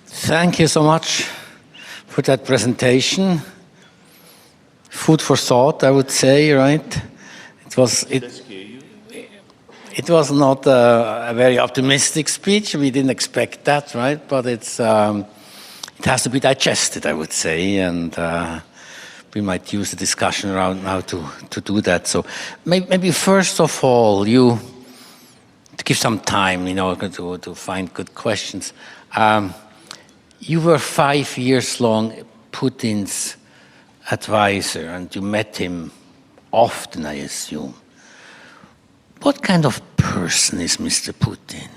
Thank you so much for that presentation. Food for thought, I would say, right? It was not a very optimistic speech. We didn't expect that, right? But it has to be digested, I would say, and we might use the discussion around now to do that. So maybe first of all, to give some time, to find good questions. You were 5 years long Putin's advisor, and you met him often, I assume. What kind of person is Mr. Putin?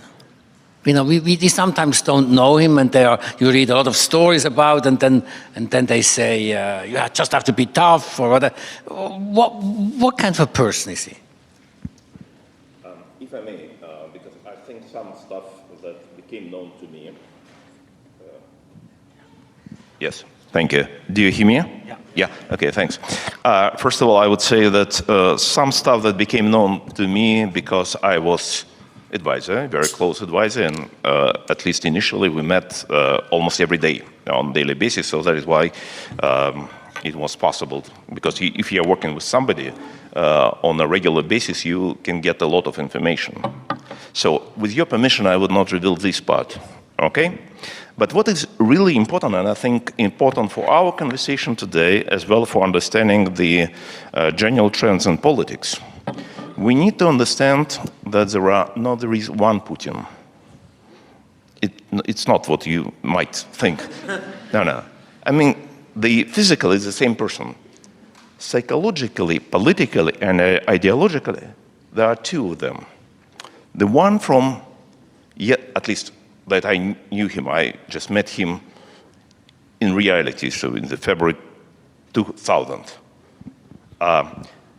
We sometimes don't know him, and you read a lot of stories about, and then they say you just have to be tough or whatever. What kind of a person is he? If I may, because I think some stuff that became known to me. Yes, thank you. Do you hear me? Yeah. Yeah, okay, thanks. First of all, I would say that some stuff that became known to me because I was advisor, very close advisor, and at least initially we met almost every day on a daily basis, so that is why it was possible. Because if you are working with somebody on a regular basis, you can get a lot of information. So with your permission, I would not reveal this part, okay? But what is really important, and I think important for our conversation today, as well for understanding the general trends in politics, we need to understand that there is one Putin. It's not what you might think. No. I mean, physically is the same person. Psychologically, politically, and ideologically, there are two of them. The one from, at least that I knew him, I just met him in reality, so in the February 2000.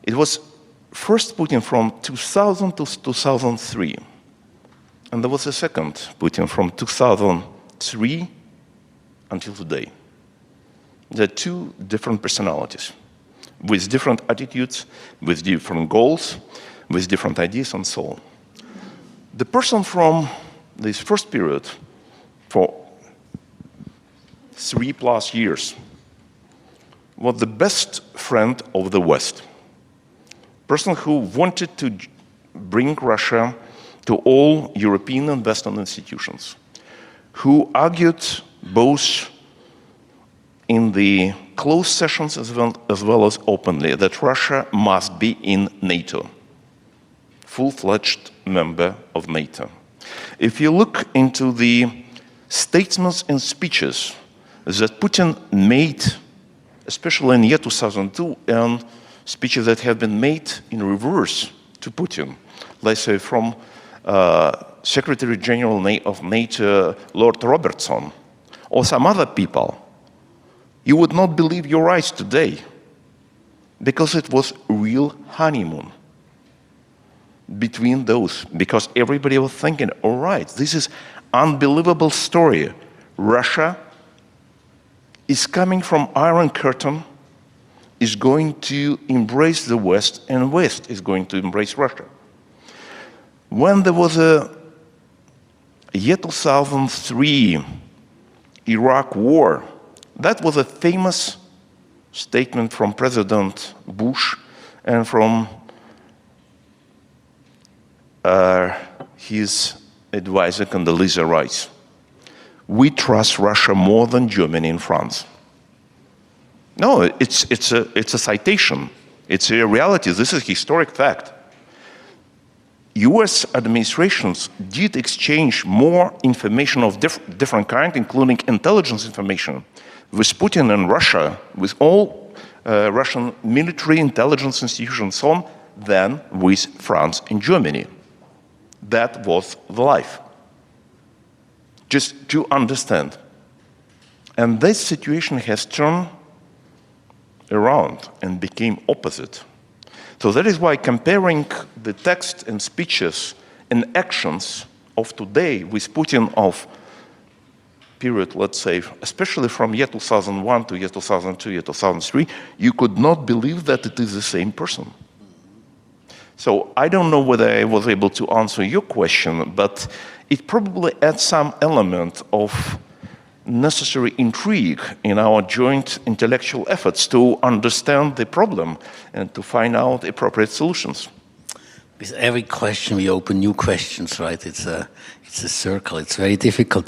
It was first Putin from 2000 to 2003. And there was a second Putin from 2003 until today. There are two different personalities with different attitudes, with different goals, with different ideas and so on. The person from this first period, for 3+ years, was the best friend of the West. Person who wanted to bring Russia to all European and Western institutions, who argued both in the closed sessions as well as openly that Russia must be in NATO, full-fledged member of NATO. If you look into the statements and speeches that Putin made, especially in year 2002, and speeches that have been made in reverse to Putin, let's say from Secretary General of NATO, Lord Robertson, or some other people, you would not believe your eyes today, because it was real honeymoon between those, because everybody was thinking, all right, this is unbelievable story. Russia is coming from Iron Curtain, is going to embrace the West, and West is going to embrace Russia. When there was a year 2003 Iraq war, that was a famous statement from President Bush and from his advisor Condoleezza Rice. We trust Russia more than Germany and France. No, it's a citation. It's a reality. This is a historic fact. US administrations did exchange more information of different kind, including intelligence information, with Putin and Russia, with all Russian military intelligence institutions, so on, than with France and Germany. That was the life. Just to understand. And this situation has turned around and became opposite. So that is why comparing the text and speeches and actions of today with Putin of period, let's say, especially from year 2001 to year 2002, year 2003, you could not believe that it is the same person. So I don't know whether I was able to answer your question, but it probably adds some element of necessary intrigue in our joint intellectual efforts to understand the problem and to find out appropriate solutions. With every question we open new questions, right? It's a circle. It's very difficult.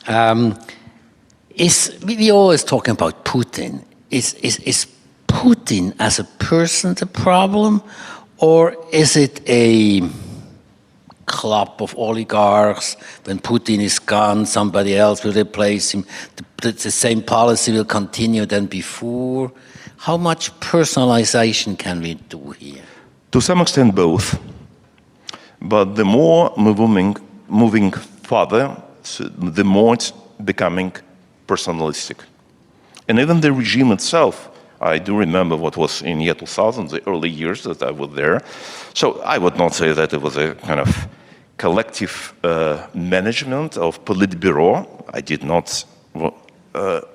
We always talking about Putin. Is Putin as a person the problem, or is it a club of oligarchs? When Putin is gone, somebody else will replace him. The same policy will continue than before. How much personalization can we do here? To some extent, both. But the more moving further, the more it's becoming personalistic. And even the regime itself, I do remember what was in year 2000, the early years that I was there. So I would not say that it was a kind of collective management of Politburo. I did not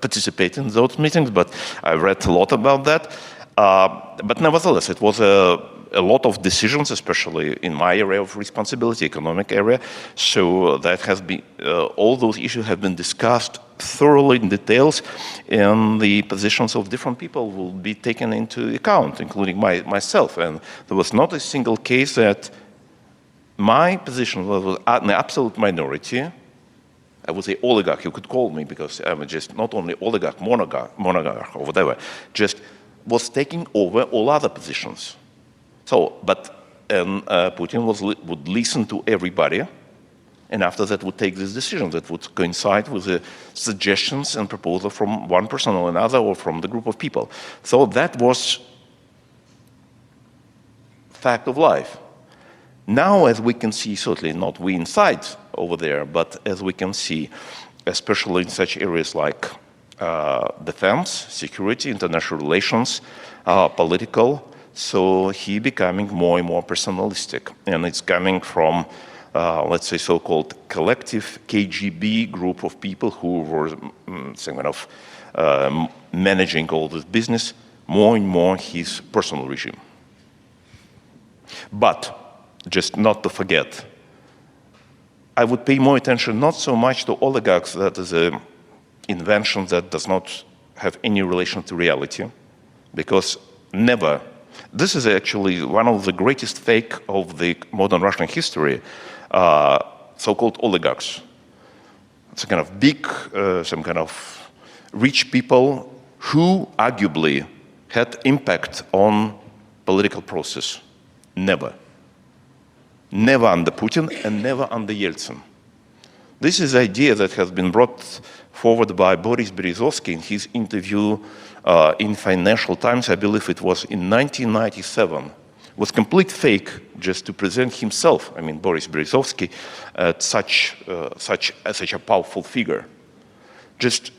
participate in those meetings, but I read a lot about that. But nevertheless, it was a lot of decisions, especially in my area of responsibility, economic area. So that has been, all those issues have been discussed thoroughly in details, and the positions of different people will be taken into account, including myself. And there was not a single case that my position was an absolute minority. I was an oligarch, you could call me, because I'm just not only oligarch, monarch, or whatever, just was taking over all other positions. So, but Putin would listen to everybody, and after that would take this decision that would coincide with the suggestions and proposals from one person or another, or from the group of people. So that was fact of life. Now, as we can see, certainly not we inside over there, but as we can see, especially in such areas like defense, security, international relations, political, so he becoming more and more personalistic. And it's coming from, let's say, so-called collective KGB group of people who were some kind of managing all this business, more and more his personal regime. But, just not to forget, I would pay more attention not so much to oligarchs, that is an invention that does not have any relation to reality, because never. This is actually one of the greatest fake of the modern Russian history, so-called oligarchs. It's a kind of big, some kind of rich people who arguably had impact on political process. Never. Never under Putin and never under Yeltsin. This is the idea that has been brought forward by Boris Berezovsky in his interview in Financial Times, I believe it was in 1997. Was complete fake, just to present himself, I mean Boris Berezovsky, as such a powerful figure. Just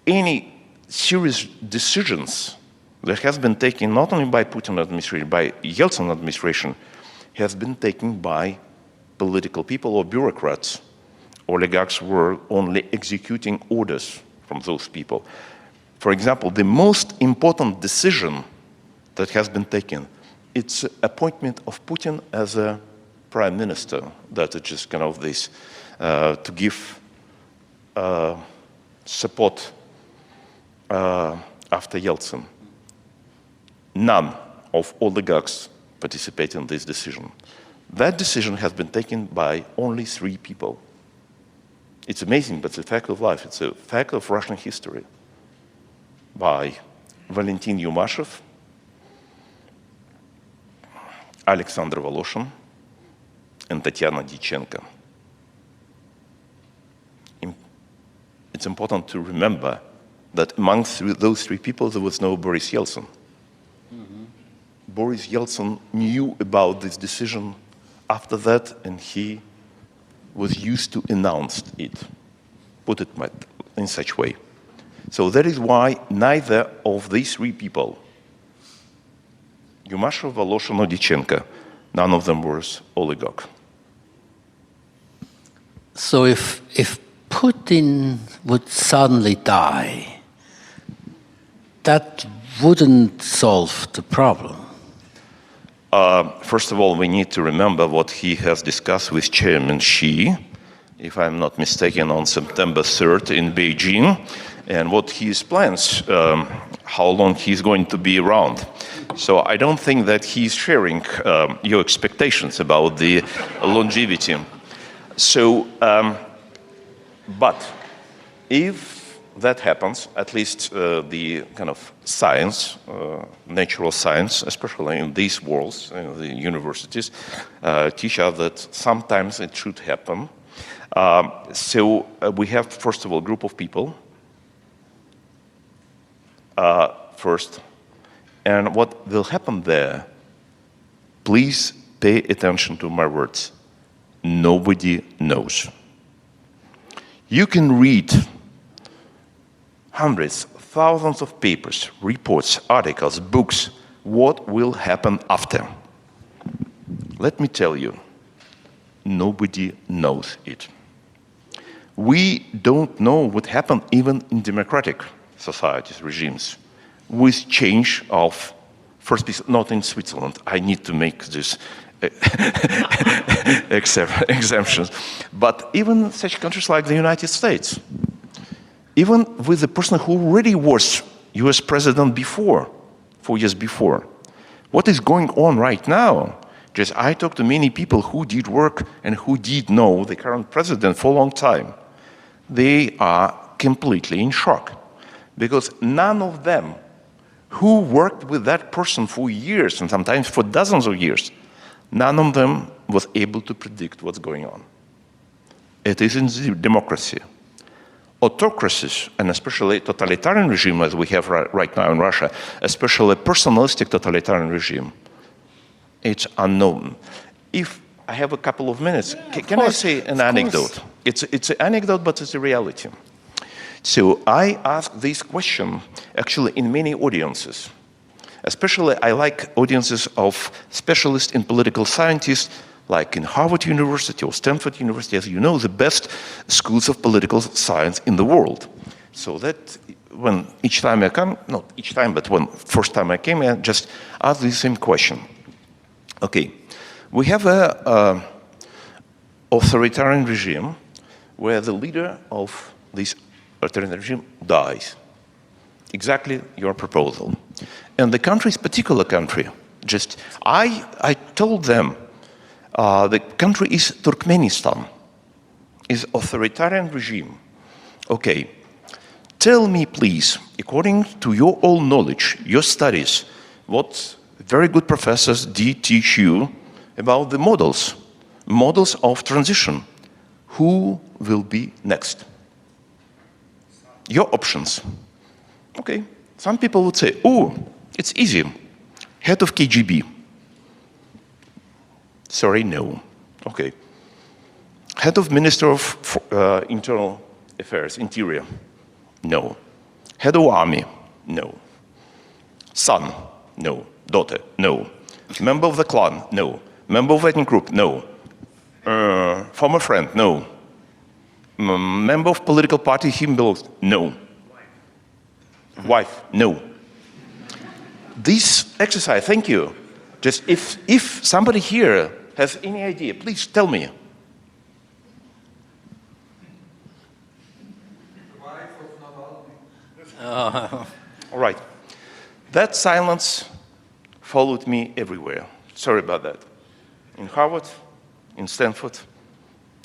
any serious decisions that has been taken not only by Putin administration, by Yeltsin administration, has been taken by political people or bureaucrats. Oligarchs were only executing orders from those people. For example, the most important decision that has been taken, it's appointment of Putin as a prime minister. That is just kind of this, to give support after Yeltsin. None of oligarchs participate in this decision. That decision has been taken by only 3 people. It's amazing, but it's a fact of life. It's a fact of Russian history. By Valentin Yumashev, Alexander Voloshin, and Tatiana Dichenko. It's important to remember that among those 3 people, there was no Boris Yeltsin. Mm-hmm. Boris Yeltsin knew about this decision after that, and he was used to announce it, put it in such way. So that is why neither of these 3 people, Yumashev, Voloshin, or Dichenko, none of them was oligarch. So if Putin would suddenly die, that wouldn't solve the problem. First of all, we need to remember what he has discussed with Chairman Xi if I'm not mistaken, on September 3rd in Beijing, and what his plans, how long he's going to be around. So I don't think that he's sharing your expectations about the longevity. So, but if that happens, at least the kind of science, natural science, especially in these worlds, the universities, teach us that sometimes it should happen. So we have, first of all, a group of people first. And what will happen there, please pay attention to my words. Nobody knows. You can read hundreds, thousands of papers, reports, articles, books, what will happen after. Let me tell you, nobody knows it. We don't know what happened even in democratic societies, regimes, with change of first piece, not in Switzerland. I need to make this exemptions. But even such countries like the United States, even with the person who already was US president before, 4 years before, what is going on right now? Just I talked to many people who did work and who did know the current president for a long time. They are completely in shock because none of them who worked with that person for years and sometimes for dozens of years, none of them was able to predict what's going on. It is in the democracy. Autocracies, and especially totalitarian regime as we have right now in Russia, especially personalistic totalitarian regime, it's unknown. If I have a couple of minutes, can I say an anecdote? It's an anecdote, but it's a reality. So I asked this question actually in many audiences. Especially I like audiences of specialists in political scientists, like in Harvard University or Stanford University, as you know, the best schools of political science in the world. So that when each time I come, not each time, but when first time I came, I just asked the same question. Okay, we have a authoritarian regime where the leader of this authoritarian regime dies. Exactly your proposal. And the country's particular country, just I told them the country is Turkmenistan, is authoritarian regime. Okay, tell me please, according to your own knowledge, your studies, what very good professors did teach you about the models of transition. Who will be next? Your options. Okay, some people would say, oh, it's easy. Head of KGB. Sorry, no. Okay. Head of Minister of Internal Affairs, Interior. No. Head of Army. No. Son. No. Daughter. No. Member of the clan. No. Member of ethnic group. No. Former friend. No. Member of political party he belongs. No. Wife. No. This exercise, thank you. Just if somebody here has any idea, please tell me. All right. That silence followed me everywhere. Sorry about that. In Harvard, in Stanford.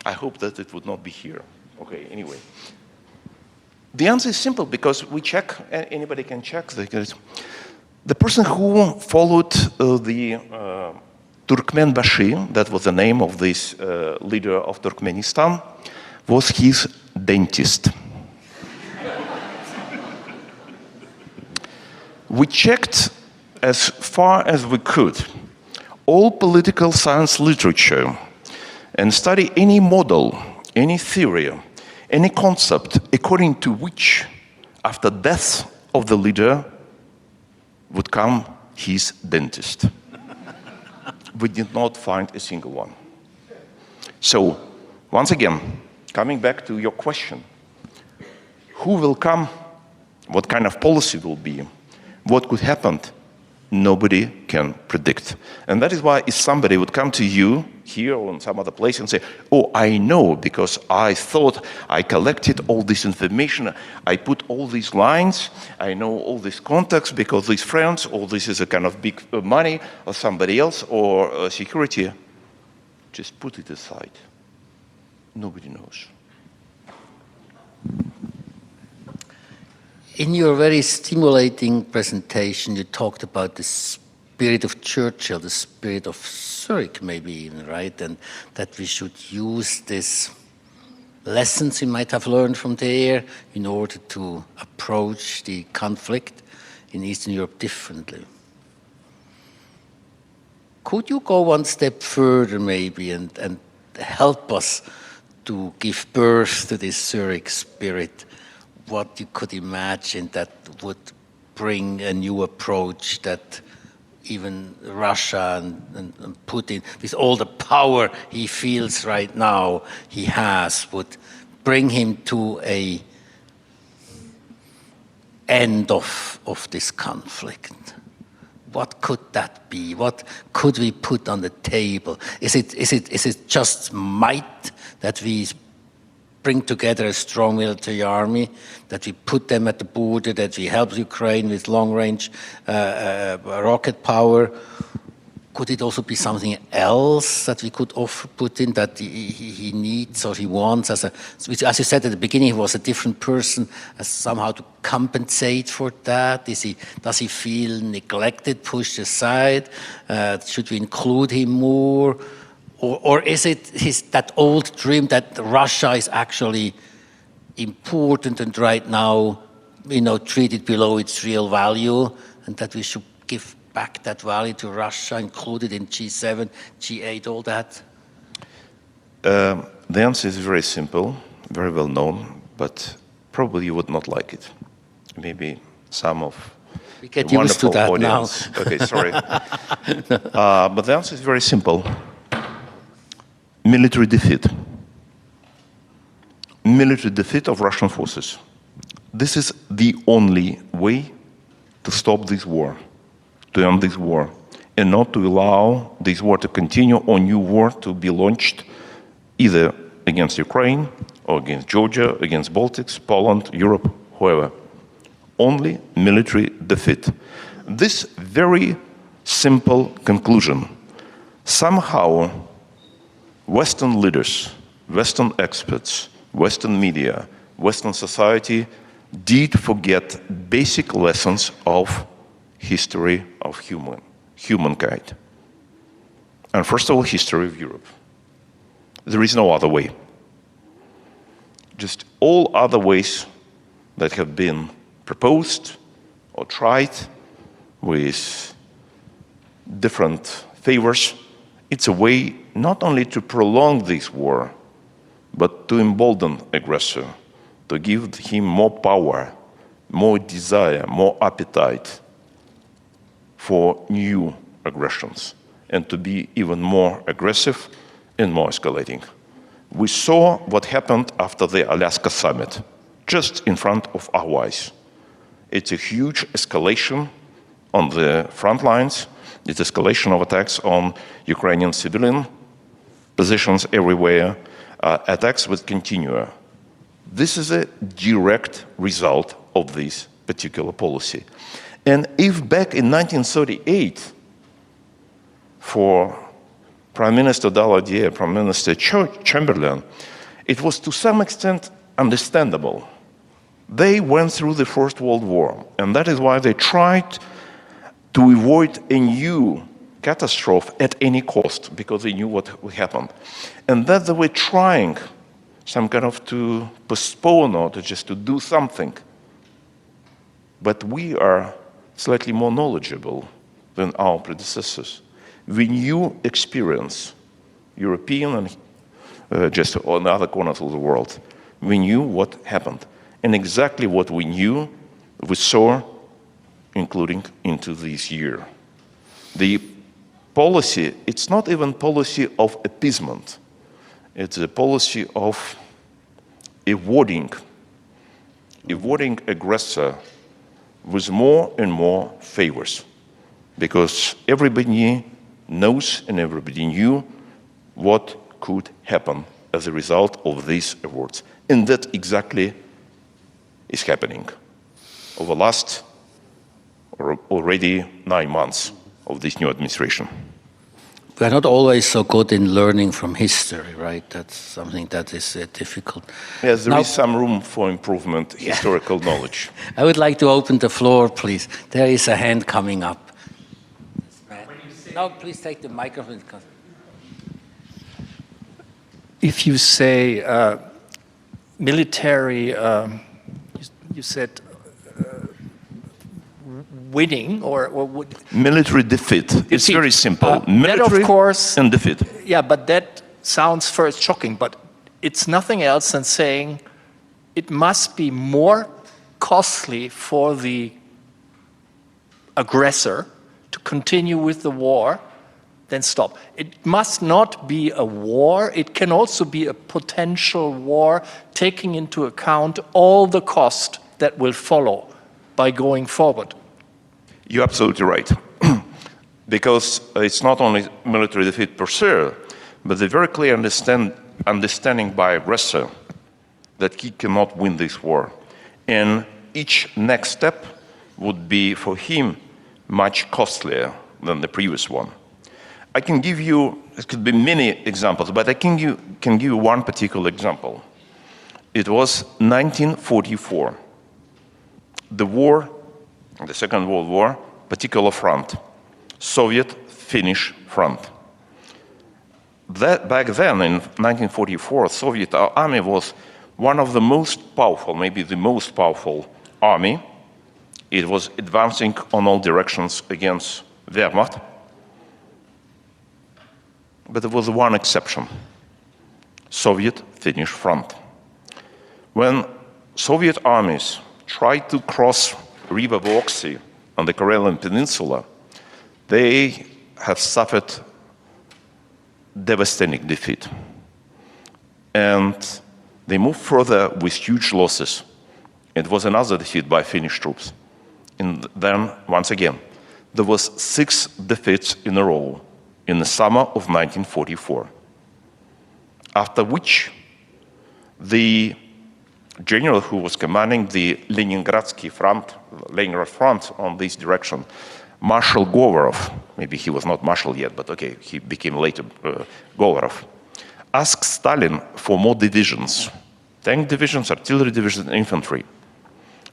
I hope that it would not be here. Okay, anyway. The answer is simple because we check, anybody can check. The person who followed the Turkmenbashi, that was the name of this leader of Turkmenistan, was his dentist. We checked as far as we could all political science literature and study any model, any theory, any concept according to which, after death of the leader, would come his dentist. We did not find a single one. So, once again, coming back to your question, who will come, what kind of policy will be, what could happen, nobody can predict. And that is why if somebody would come to you here or in some other place and say, oh, I know because I thought I collected all this information, I put all these lines, I know all these contacts because these friends, or this is a kind of big money or somebody else or security, just put it aside. Nobody knows. In your very stimulating presentation, you talked about the spirit of Churchill, the spirit of Zurich maybe even, right? And that we should use these lessons we might have learned from there in order to approach the conflict in Eastern Europe differently. Could you go one step further maybe and help us to give birth to this Zurich spirit? What you could imagine that would bring a new approach that even Russia and Putin, with all the power he feels right now he has, would bring him to a end of this conflict. What could that be? What could we put on the table? Is it just might that we bring together a strong military army, that we put them at the border, that we help Ukraine with long-range rocket power? Could it also be something else that we could offer Putin that he needs or he wants? As you said at the beginning, he was a different person, as somehow to compensate for that? Does he feel neglected, pushed aside? Should we include him more? Or is it that old dream that Russia is actually important and right now, treated below its real value, and that we should give back that value to Russia, included in G7, G8, all that? The answer is very simple, very well known, but probably you would not like it. Maybe some of we get used to that audience. Now. Okay, sorry. But the answer is very simple. Military defeat. Military defeat of Russian forces. This is the only way to stop this war, to end this war, and not to allow this war to continue or new war to be launched either against Ukraine or against Georgia, against Baltics, Poland, Europe, whoever. Only military defeat. This very simple conclusion somehow Western leaders, Western experts, Western media, Western society did forget basic lessons of history of humankind. And first of all, history of Europe. There is no other way. Just all other ways that have been proposed or tried with different favors, it's a way not only to prolong this war, but to embolden aggressor, to give him more power, more desire, more appetite for new aggressions, and to be even more aggressive and more escalating. We saw what happened after the Alaska summit, just in front of our eyes. It's a huge escalation on the front lines. It's escalation of attacks on Ukrainian civilian positions everywhere. Attacks would continue. This is a direct result of this particular policy. And if back in 1938, for Prime Minister Daladier, Prime Minister Chamberlain, it was to some extent understandable. They went through the First World War, and that is why they tried to avoid a new catastrophe at any cost, because they knew what would happen. And that they were trying some kind of to postpone or to just to do something. But we are slightly more knowledgeable than our predecessors. We knew experience, European and just on other corners of the world. We knew what happened. And exactly what we knew, we saw, including into this year. The policy, it's not even policy of appeasement. It's a policy of avoiding aggressor with more and more favors. because everybody knows and everybody knew what could happen as a result of these awards. And that exactly is happening over the last already 9 months of this new administration. We're not always so good in learning from history, right? That's something that is difficult. Yes, there is some room for improvement, historical knowledge. I would like to open the floor, please. There is a hand coming up. No, please take the microphone. If you say military, you said winning or would military defeat. It's very simple. Military that of course, and defeat. Yeah, but that sounds first shocking, but it's nothing else than saying it must be more costly for the aggressor to continue with the war than stop. It must not be a war. It can also be a potential war, taking into account all the cost that will follow by going forward. You're absolutely right. Because it's not only military defeat per se, but the very clear understanding by aggressor that he cannot win this war. And each next step would be for him much costlier than the previous one. I can give you, it could be many examples, but I can give you one particular example. It was 1944. The war, the Second World War, particular front, Soviet-Finnish front. Back then, in 1944, Soviet army was one of the most powerful, maybe the most powerful army. It was advancing on all directions against Wehrmacht. But there was one exception, Soviet-Finnish front. When Soviet armies tried to cross River Voksi on the Karelian Peninsula, they have suffered devastating defeat. And they moved further with huge losses. It was another defeat by Finnish troops. And then, once again, there was 6 defeats in a row in the summer of 1944. After which, the general who was commanding the Leningrad front on this direction, Marshal Govorov, maybe he was not marshal yet, but okay, he became later Govorov, asked Stalin for more divisions, tank divisions, artillery divisions, and infantry.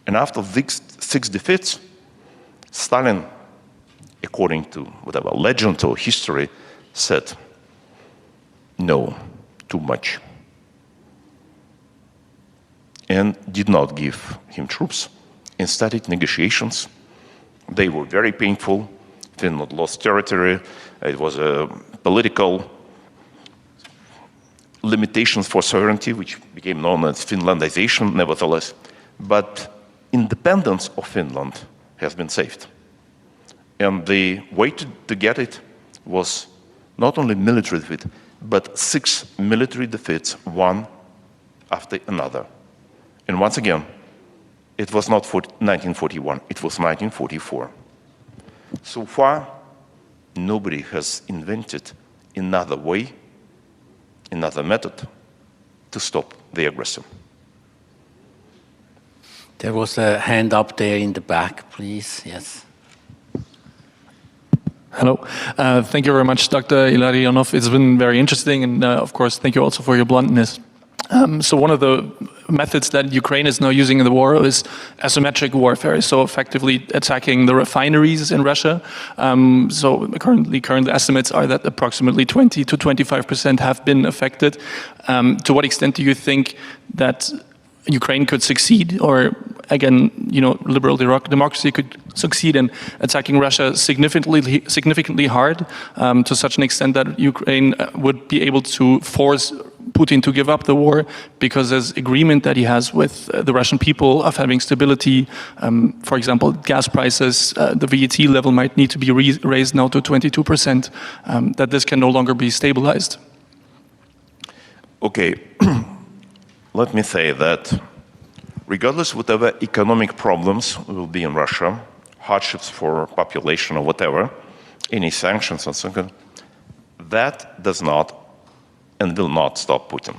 And after these 6 defeats, Stalin, according to whatever legend or history, said, no, too much. And did not give him troops. And started negotiations. They were very painful. Finland lost territory. It was a political limitations for sovereignty, which became known as Finlandization, nevertheless. But independence of Finland has been saved. And the way to get it was not only military defeat, but 6 military defeats, one after another. And once again, it was not 1941, it was 1944. So far, nobody has invented another way, another method to stop the aggressor. There was a hand up there in the back, please. Yes. Hello. Thank you very much, Dr. Илларионов. It's been very interesting, and of course, thank you also for your bluntness. So one of the methods that Ukraine is now using in the war is asymmetric warfare, so effectively attacking the refineries in Russia. So current estimates are that approximately 20 to 25% have been affected. To what extent do you think that Ukraine could succeed, or again, liberal democracy could succeed in attacking Russia significantly hard, to such an extent that Ukraine would be able to force Putin to give up the war because there's agreement that he has with the Russian people of having stability. For example, gas prices, the VAT level might need to be raised now to 22%, that this can no longer be stabilized. Okay. Let me say that regardless of whatever economic problems will be in Russia, hardships for population or whatever, any sanctions and so on, that does not and will not stop Putin.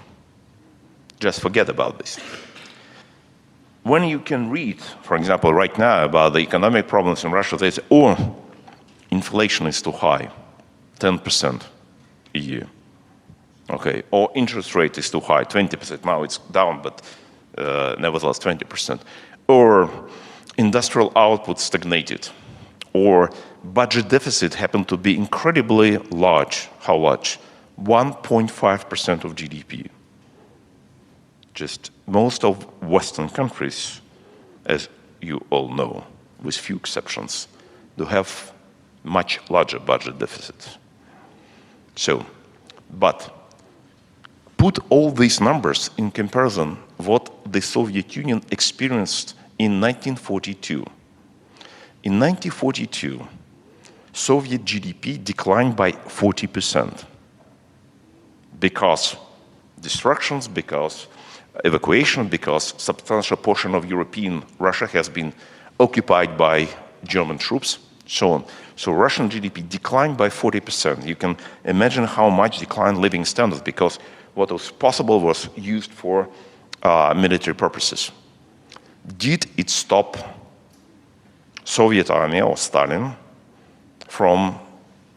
Just forget about this. When you can read, for example, right now about the economic problems in Russia, they say, oh, inflation is too high, 10% a year. Okay, or interest rate is too high, 20%. Now it's down, but nevertheless 20%. Or industrial output stagnated. Or budget deficit happened to be incredibly large. How large? 1.5% of GDP. Just most of Western countries, as you all know, with few exceptions, do have much larger budget deficits. So, but put all these numbers in comparison what the Soviet Union experienced in 1942. In 1942, Soviet GDP declined by 40% because destructions, because evacuation, because substantial portion of European Russia has been occupied by German troops, so on. So Russian GDP declined by 40%. You can imagine how much declined living standards because what was possible was used for military purposes. Did it stop Soviet army or Stalin from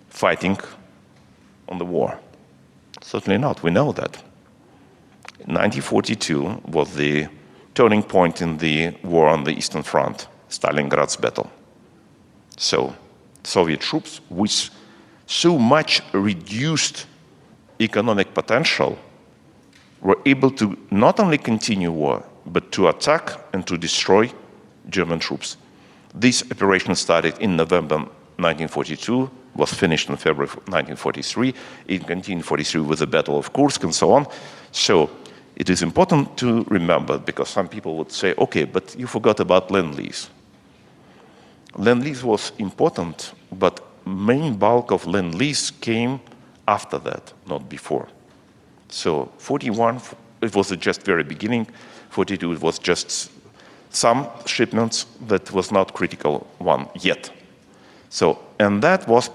fighting on the war? Certainly not. We know that. 1942 was the turning point in the war on the Eastern Front, Stalingrad's battle. So Soviet troops with so much reduced economic potential were able to not only continue war, but to attack and to destroy German troops. This operation started in November 1942, was finished in February 1943. It continued in 1943 with the Battle of Kursk and so on. So it is important to remember, because some people would say, okay, but you forgot about Lend-Lease. Lend-Lease was important, but main bulk of Lend-Lease came after that, not before. So 41, it was just very beginning. 42, it was just some shipments that was not critical one yet. So, and that was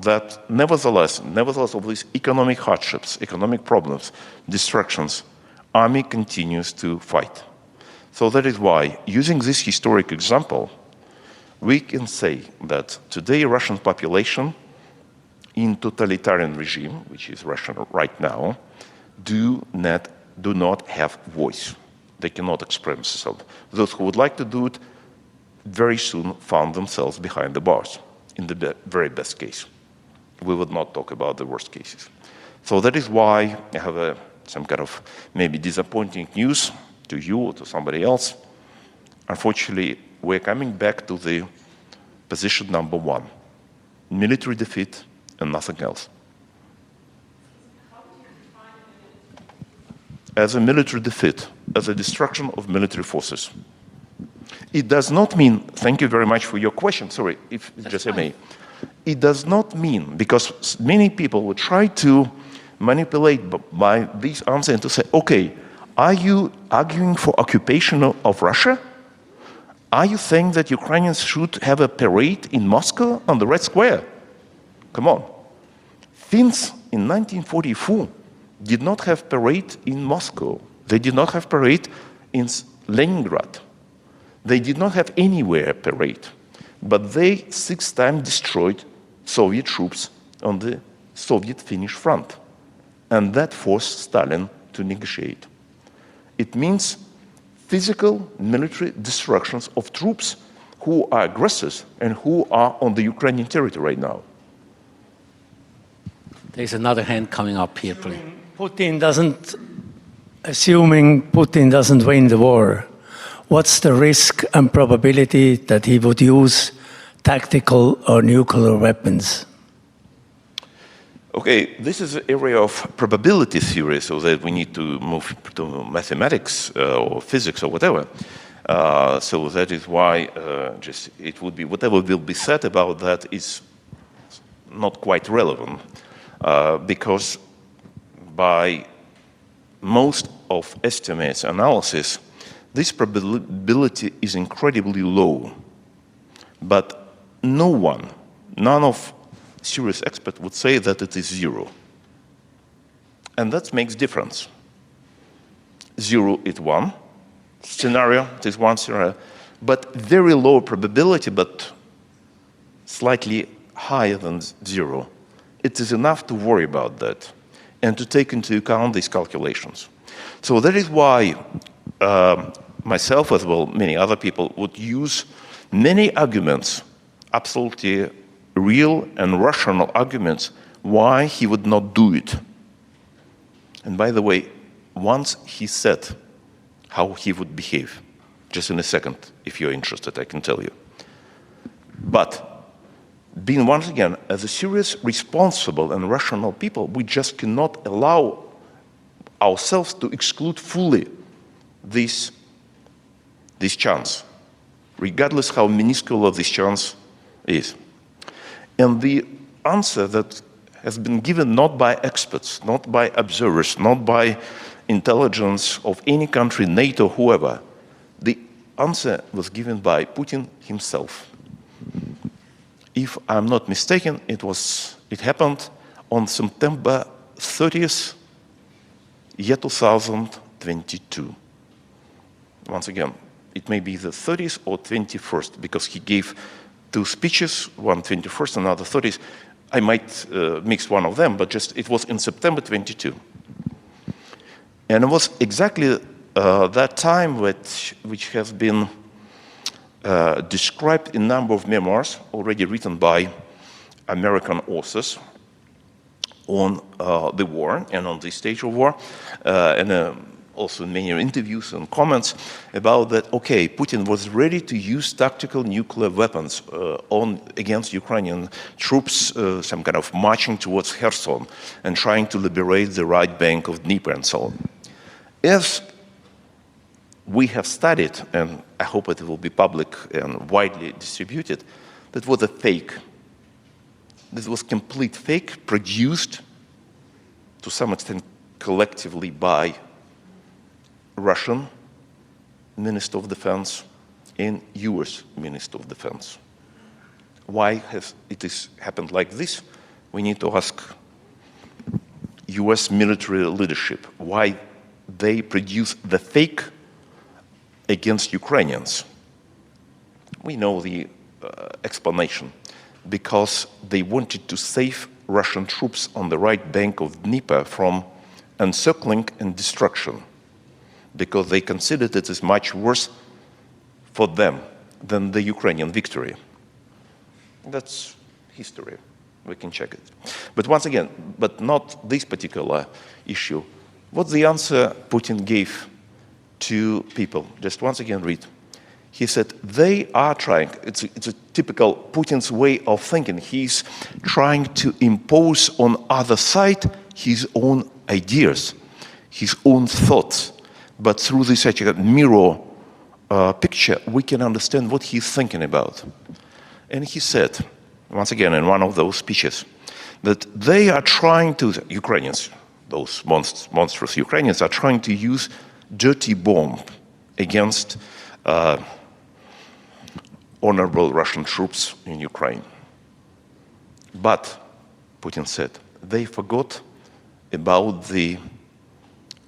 that nevertheless of these economic hardships, economic problems, distractions, army continues to fight. So that is why, using this historic example, we can say that today Russian population in totalitarian regime, which is Russia right now, do not have voice. They cannot express themselves. Those who would like to do it very soon found themselves behind the bars, in the very best case. We would not talk about the worst cases. So that is why I have some kind of maybe disappointing news to you or to somebody else. Unfortunately, we're coming back to the position number one, military defeat and nothing else. As a military defeat, as a destruction of military forces. It does not mean, thank you very much for your question, sorry, if just I may. It does not mean, because many people will try to manipulate by these answers and to say, okay, are you arguing for occupation of Russia? Are you saying that Ukrainians should have a parade in Moscow on the Red Square? Come on. Finns in 1944 did not have parade in Moscow. They did not have parade in Leningrad. They did not have anywhere parade. But they 6 times destroyed Soviet troops on the Soviet-Finnish front. And that forced Stalin to negotiate. It means physical military destructions of troops who are aggressors and who are on the Ukrainian territory right now. There's another hand coming up here, please. Assuming Putin doesn't win the war, what's the risk and probability that he would use tactical or nuclear weapons? Okay, this is an area of probability theory, so that we need to move to mathematics or physics or whatever. So that is why it would be, whatever will be said about that is not quite relevant, because by most of estimates analysis, this probability is incredibly low. But no one, none of serious experts would say that it is zero. And that makes difference. Zero is one scenario, it is one scenario, but very low probability, but slightly higher than zero. It is enough to worry about that and to take into account these calculations. So that is why myself, as well many other people, would use many arguments, absolutely real and rational arguments, why he would not do it. And by the way, once he said how he would behave, just in a second, if you're interested, I can tell you. But being once again, as a serious, responsible and rational people, we just cannot allow ourselves to exclude fully this chance, regardless how minuscule this chance is. And the answer that has been given not by experts, not by observers, not by intelligence of any country, NATO, whoever, the answer was given by Putin himself. If I'm not mistaken, it happened on September 30th, year 2022. Once again, it may be the 30th or 21st, because he gave two speeches, one 21st, another 30th. I might mix one of them, but just it was in September 22. And it was exactly that time which has been described in a number of memoirs already written by American authors on the war and on the stage of war, and also in many interviews and comments about that, okay, Putin was ready to use tactical nuclear weapons against Ukrainian troops, some kind of marching towards Kherson and trying to liberate the right bank of Dnieper and so on. As we have studied, and I hope it will be public and widely distributed, that was a fake. This was complete fake, produced to some extent collectively by Russian Minister of Defense and US Minister of Defense. Why has it happened like this? We need to ask US military leadership why they produce the fake against Ukrainians. We know the explanation. Because they wanted to save Russian troops on the right bank of Dnieper from encircling and destruction, because they considered it is much worse for them than the Ukrainian victory. That's history. We can check it. But once again, but not this particular issue. What's the answer Putin gave to people? Just once again read. He said, they are trying, it's a typical Putin's way of thinking. He's trying to impose on other side his own ideas, his own thoughts. But through this mirror picture, we can understand what he's thinking about. And he said, once again, in one of those speeches, that they are trying to, Ukrainians, those monstrous Ukrainians, are trying to use dirty bomb against honorable Russian troops in Ukraine. But, Putin said, they forgot about the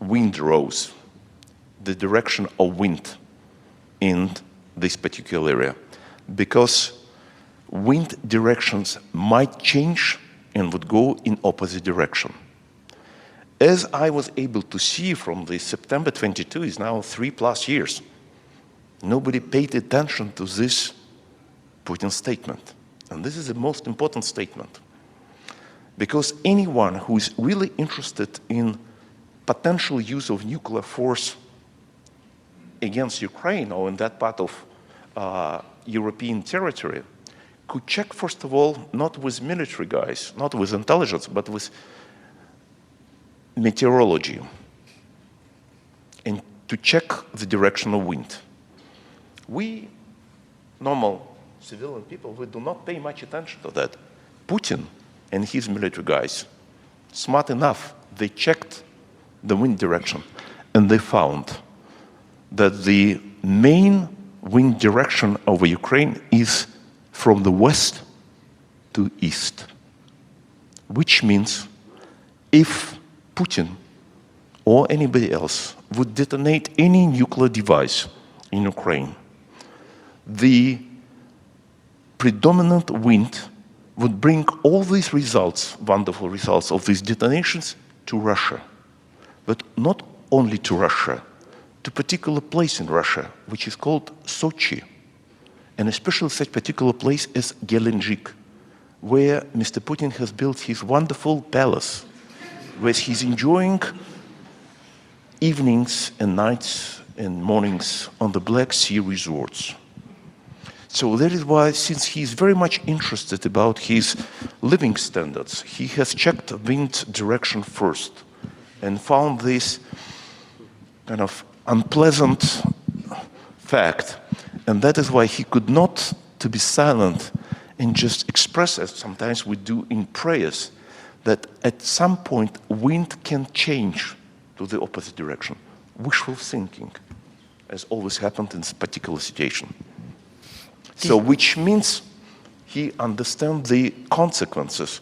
wind rows, the direction of wind in this particular area, because wind directions might change and would go in opposite direction. As I was able to see from the September 22, is now 3+ years, nobody paid attention to this Putin statement. And this is the most important statement. Because anyone who is really interested in potential use of nuclear force against Ukraine or in that part of European territory could check, first of all, not with military guys, not with intelligence, but with meteorology, and to check the direction of wind. We, normal civilian people, we do not pay much attention to that. Putin and his military guys, smart enough, they checked the wind direction, and they found that the main wind direction over Ukraine is from the west to east, which means if Putin or anybody else would detonate any nuclear device in Ukraine, the predominant wind would bring all these results, wonderful results of these detonations, to Russia. But not only to Russia, to a particular place in Russia, which is called Sochi, and especially such particular place as Gelendzhik, where Mr. Putin has built his wonderful palace, where he's enjoying evenings and nights and mornings on the Black Sea resorts. So that is why, since he's very much interested about his living standards, he has checked wind direction first and found this kind of unpleasant fact. And that is why he could not to be silent and just express, as sometimes we do in prayers, that at some point wind can change to the opposite direction. Wishful thinking, as always happened in this particular situation. So, which means he understands the consequences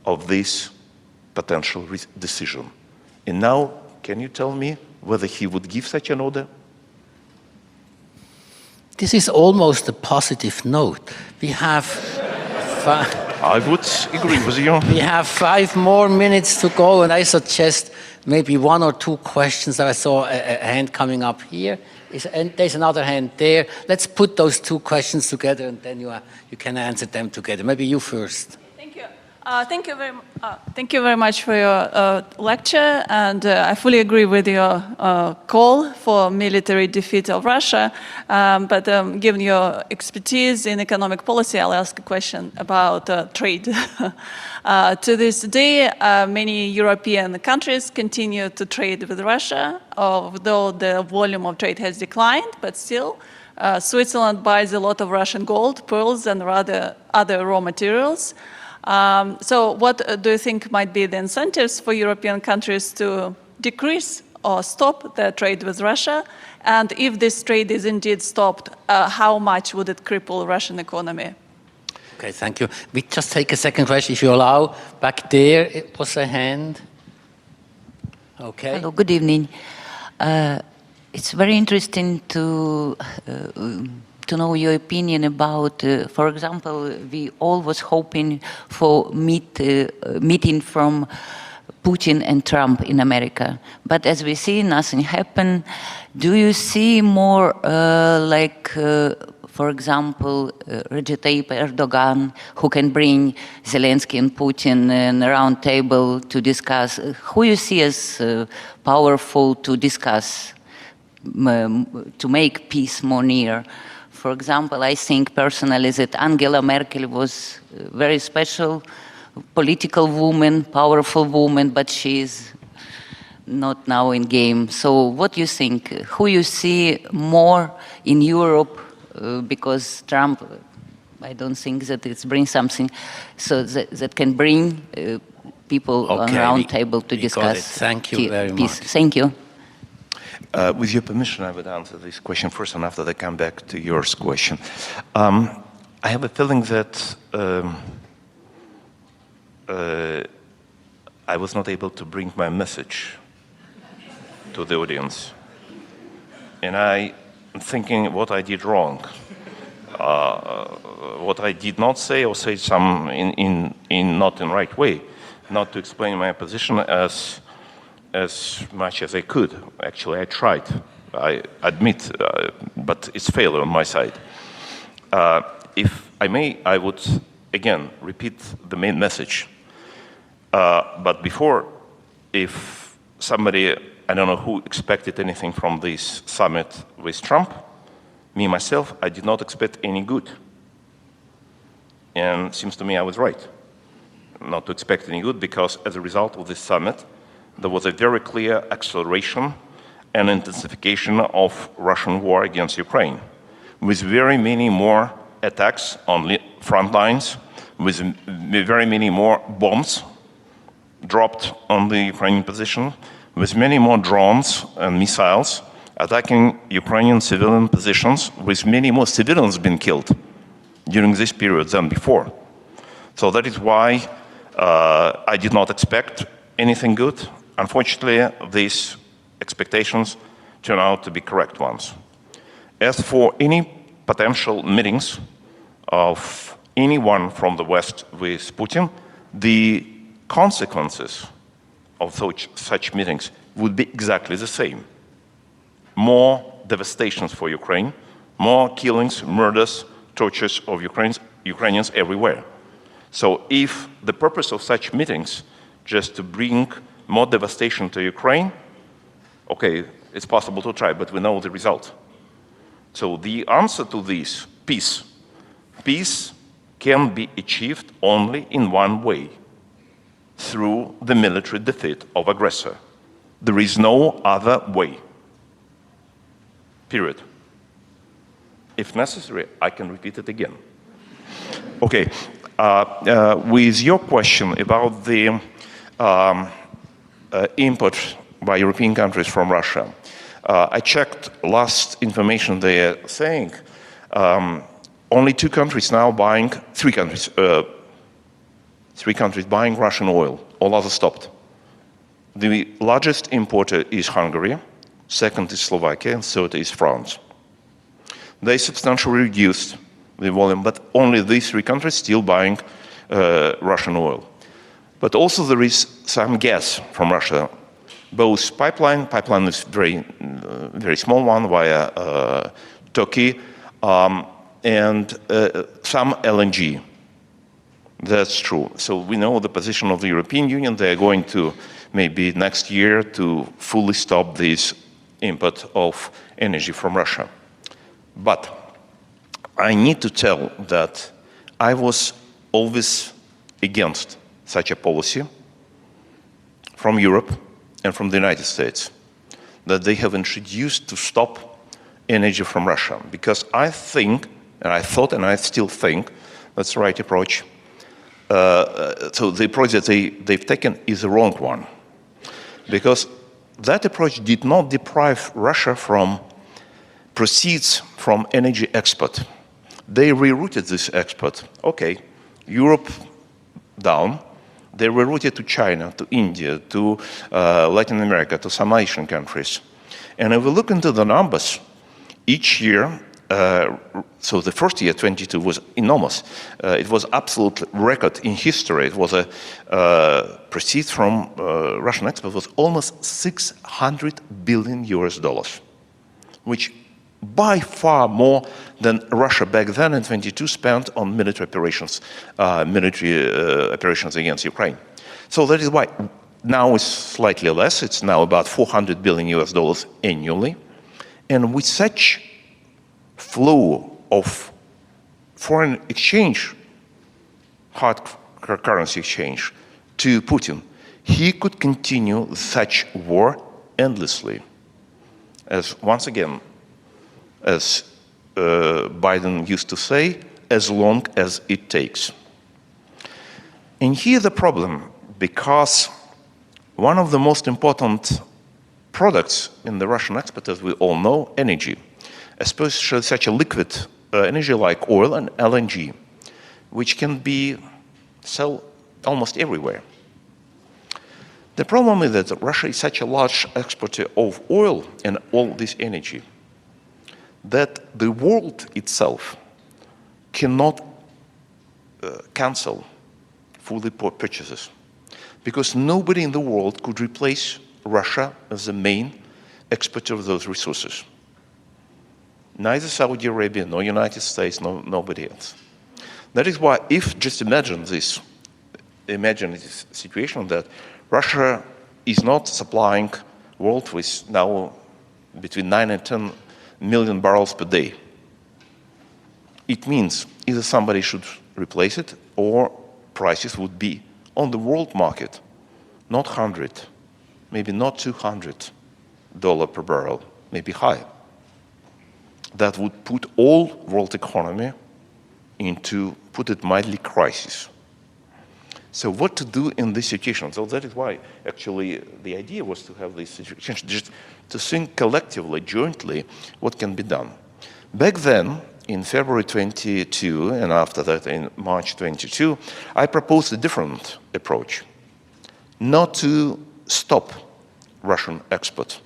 of this potential decision. And now, can you tell me whether he would give such an order? This is almost a positive note. We have I would agree with you. we have 5 more minutes to go, and I suggest maybe 1 or 2 questions. I saw a hand coming up here. And there's another hand there. Let's put those 2 questions together, and then you can answer them together. Maybe you first. Thank you. Thank you very much for your lecture, and I fully agree with your call for military defeat of Russia. But given your expertise in economic policy, I'll ask a question about trade. To this day, many European countries continue to trade with Russia, although the volume of trade has declined, but still. Switzerland buys a lot of Russian gold, pearls, and other raw materials. So what do you think might be the incentives for European countries to decrease or stop their trade with Russia? And if this trade is indeed stopped, how much would it cripple the Russian economy? Okay, thank you. We just take a second question, if you allow. Back there, it was a hand. Okay. Hello, good evening. It's very interesting to know your opinion about, for example, we all was hoping for meeting from Putin and Trump in America. But as we see, nothing happened. Do you see more for example, Recep Tayyip Erdogan, who can bring Zelensky and Putin in a round table to discuss? Who you see as powerful to discuss, to make peace more near? For example, I think personally that Angela Merkel was a very special political woman, powerful woman, but she is not now in game. So what do you think? Who you see more in Europe? Because Trump, I don't think that it brings something so that can bring people on a round table to discuss. Thank you very peace. much. Thank you. With your permission, I would answer this question first, and after that, come back to yours question. I have a feeling that I was not able to bring my message to the audience. And I'm thinking what I did wrong. What I did not say, or say some in not in right way, not to explain my position as much as I could. Actually, I tried. I admit, but it's failure on my side. If I may, I would again repeat the main message. But before, if somebody, I don't know who expected anything from this summit with Trump, me myself, I did not expect any good. And it seems to me I was right not to expect any good, because as a result of this summit, there was a very clear acceleration and intensification of Russian war against Ukraine, with very many more attacks on front lines, with very many more bombs dropped on the Ukrainian position, with many more drones and missiles attacking Ukrainian civilian positions, with many more civilians being killed during this period than before. So that is why I did not expect anything good. Unfortunately, these expectations turn out to be correct ones. As for any potential meetings of anyone from the West with Putin, the consequences of such meetings would be exactly the same. More devastations for Ukraine, more killings, murders, tortures of Ukrainians everywhere. So if the purpose of such meetings just to bring more devastation to Ukraine, okay, it's possible to try, but we know the result. So the answer to this, peace. Peace can be achieved only in one way, through the military defeat of aggressor. There is no other way. Period. If necessary, I can repeat it again. Okay, with your question about the import by European countries from Russia, I checked last information they are saying. Only three countries buying Russian oil. All others stopped. The largest importer is Hungary, second is Slovakia, and third is France. They substantially reduced the volume, but only these three countries still buying Russian oil. But also there is some gas from Russia, both pipeline is very small one via Turkey, and some LNG. That's true. So we know the position of the European Union. They are going to, maybe next year, to fully stop this import of energy from Russia. But I need to tell that I was always against such a policy from Europe and from the United States that they have introduced to stop energy from Russia. Because I think, and I thought, and I still think, that's the right approach. So the approach that they've taken is the wrong one. Because that approach did not deprive Russia from proceeds from energy export. They rerouted this export. Okay, Europe down. They rerouted to China, to India, to Latin America, to some Asian countries. And if we look into the numbers, each year, so the first year, 22, was enormous. It was absolute record in history. It was a proceeds from Russian export was almost $600 billion, which by far more than Russia back then in 22 spent on military operations against Ukraine. So that is why now it's slightly less. It's now about $400 billion annually, and with such flow of foreign exchange, hard currency exchange, to Putin, he could continue such war endlessly. As once again, as Biden used to say, as long as it takes. And here the problem, because one of the most important products in the Russian export, as we all know, energy, especially such a liquid energy like oil and LNG, which can be sold almost everywhere. The problem is that Russia is such a large exporter of oil and all this energy that the world itself cannot cancel fully purchases, because nobody in the world could replace Russia as the main exporter of those resources. Neither Saudi Arabia, nor United States, nobody else. That is why, if just imagine this situation that Russia is not supplying world with now between 9 and 10 million barrels per day. It means either somebody should replace it or prices would be on the world market, not 100, maybe not $200 per barrel, maybe high. That would put all world economy into, put it mildly, crisis. So what to do in this situation? So that is why actually the idea was to have this situation, just to think collectively, jointly, what can be done. Back then, in February 22, and after that in March 22, I proposed a different approach. Not to stop Russian export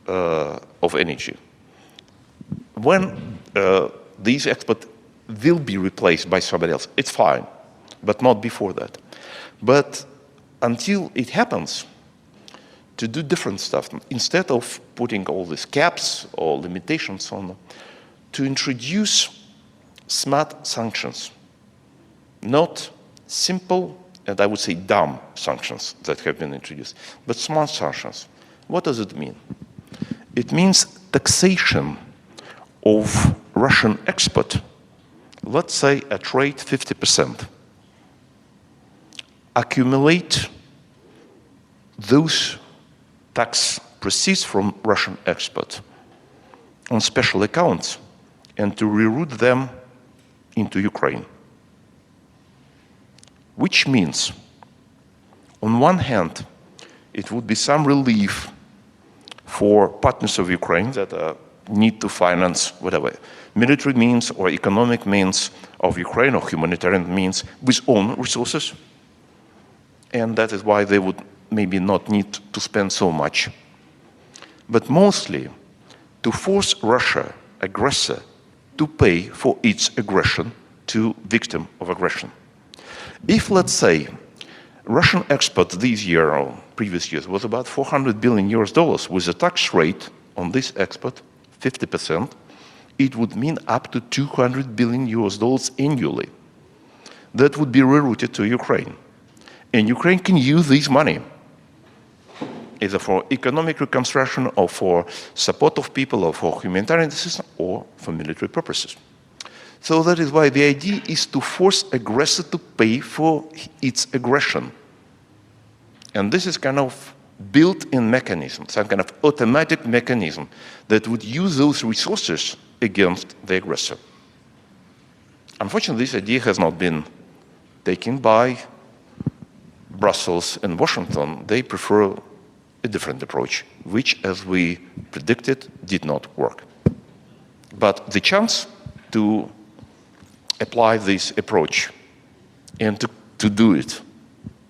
of energy. When these exports will be replaced by somebody else, it's fine, but not before that. But until it happens, to do different stuff, instead of putting all these caps or limitations on, to introduce smart sanctions, not simple and I would say dumb sanctions that have been introduced, but smart sanctions. What does it mean? It means taxation of Russian export, let's say at rate 50%. Accumulate those tax proceeds from Russian export on special accounts and to reroute them into Ukraine. Which means, on one hand, it would be some relief for partners of Ukraine that need to finance whatever military means or economic means of Ukraine or humanitarian means with own resources. And that is why they would maybe not need to spend so much. But mostly to force Russia, aggressor, to pay for its aggression to victim of aggression. If, let's say, Russian export this year or previous years was about $400 billion with a tax rate on this export, 50%, it would mean up to $200 billion annually. That would be rerouted to Ukraine. And Ukraine can use this money either for economic reconstruction or for support of people or for humanitarian assistance or for military purposes. So that is why the idea is to force aggressor to pay for its aggression. And this is kind of built-in mechanism, some kind of automatic mechanism that would use those resources against the aggressor. Unfortunately, this idea has not been taken by Brussels and Washington. They prefer a different approach, which, as we predicted, did not work. But the chance to apply this approach and to do it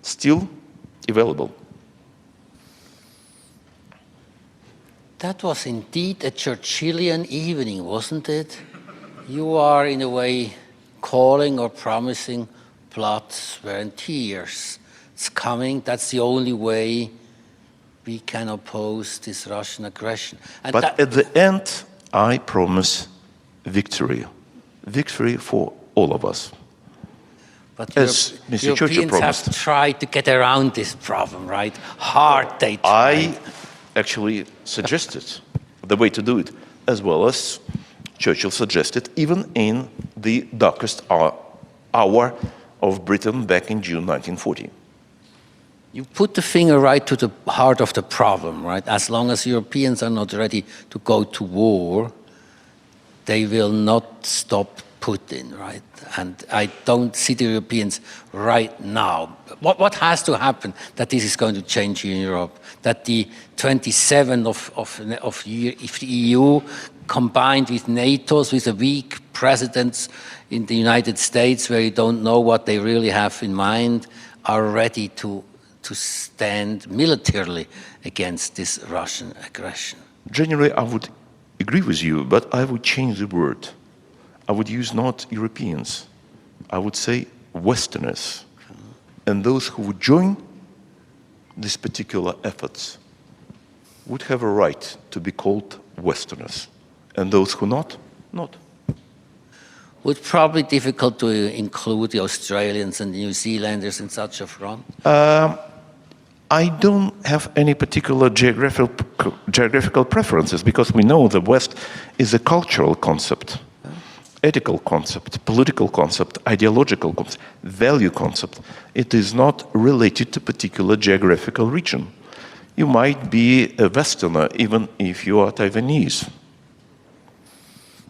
still available. That was indeed a Churchillian evening, wasn't it? You are, in a way, calling or promising blood, sweat, and tears. It's coming. That's the only way we can oppose this Russian aggression. And but at the end, I promise victory. Victory for all of us. But as Mr. Churchill Europeans promised. have tried to get around this problem, right? Hard they tried. I actually suggested the way to do it, as well as Churchill suggested, even in the darkest hour of Britain back in June 1940. You put the finger right to the heart of the problem, right? As long as Europeans are not ready to go to war, they will not stop Putin, right? And I don't see the Europeans right now. What has to happen that this is going to change in Europe? That the 27 of the EU combined with NATO's, with a weak presidents in the United States where you don't know what they really have in mind, are ready to stand militarily against this Russian aggression. Generally, I would agree with you, but I would change the word. I would use not Europeans. I would say Westerners. And those who would join these particular efforts would have a right to be called Westerners. And those who not. Would probably be difficult to include the Australians and the New Zealanders in such a front? I don't have any particular geographical preferences because we know the West is a cultural concept, ethical concept, political concept, ideological concept, value concept. It is not related to particular geographical region. You might be a Westerner even if you are Taiwanese.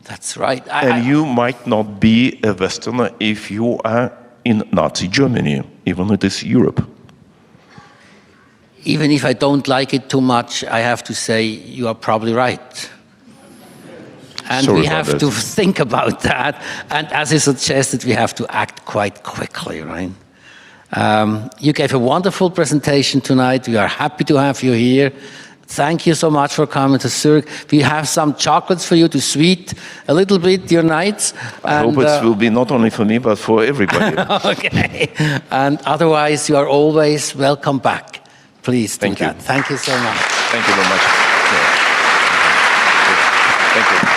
That's right. And you might not be a Westerner if you are in Nazi Germany, even it is Europe. Even if I don't like it too much, I have to say you are probably right. And Sorry we about have that. to think about that. And as you suggested, we have to act quite quickly, right? You gave a wonderful presentation tonight. We are happy to have you here. Thank you so much for coming to Zurich. We have some chocolates for you to sweet a little bit your nights. I hope it will be not only for me, but for everybody. Okay. And otherwise, you are always welcome back. Please do Thank you. that. Thank you so much. Thank you very much. Thank you.